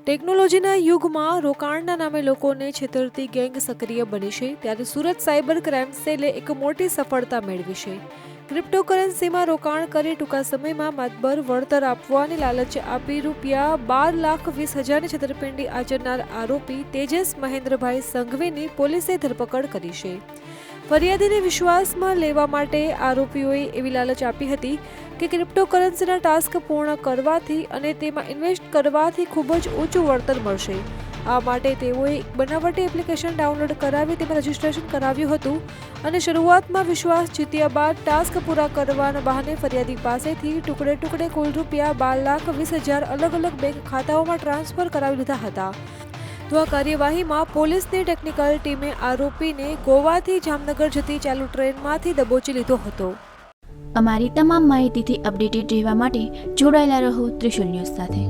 ટેકનોલોજીના યુગમાં રોકાણના નામે લોકોને છેતરતી ગેંગ સક્રિય બની છે, ત્યારે સુરત સાયબર ક્રાઇમ સેલે એક મોટી સફળતા મેળવી છે. ક્રિપ્ટોકરન્સીમાં રોકાણ કરી ટૂંકા સમયમાં માતબર વળતર આપવાની લાલચ આપી ₹12,20,000ની છેતરપિંડી આચરનાર આરોપી તેજસ મહેન્દ્રભાઈ સંઘવીની પોલીસે ધરપકડ કરી છે. ફરિયાદીને વિશ્વાસમાં લેવા માટે આરોપીઓએ એવી લાલચ આપી હતી કે ક્રિપ્ટોકરન્સીના ટાસ્ક પૂર્ણ કરવાથી અને તેમાં ઇન્વેસ્ટ કરવાથી ખૂબ જ ઊંચું વળતર મળશે. આ માટે તેઓએ એક બનાવટી એપ્લિકેશન ડાઉનલોડ કરાવી તેમાં રજીસ્ટ્રેશન કરાવ્યું હતું અને શરૂઆતમાં વિશ્વાસ જીત્યા બાદ ટાસ્ક પૂરા કરવાના બહાને ફરિયાદી પાસેથી ટુકડે ટુકડે કુલ ₹12,20,000 અલગ અલગ બેંક ખાતાઓમાં ટ્રાન્સફર કરાવી લીધા હતા. તો આ કાર્યવાહીમાં પોલીસની ટેકનિકલ ટીમે આરોપીને ગોવાથી જામનગર જતી ચાલુ ટ્રેનમાંથી દબોચી લીધો હતો. અમારી તમામ માહિતીથી અપડેટેડ રહેવા માટે જોડાયેલા રહો ત્રિશુલ ન્યૂઝ સાથે.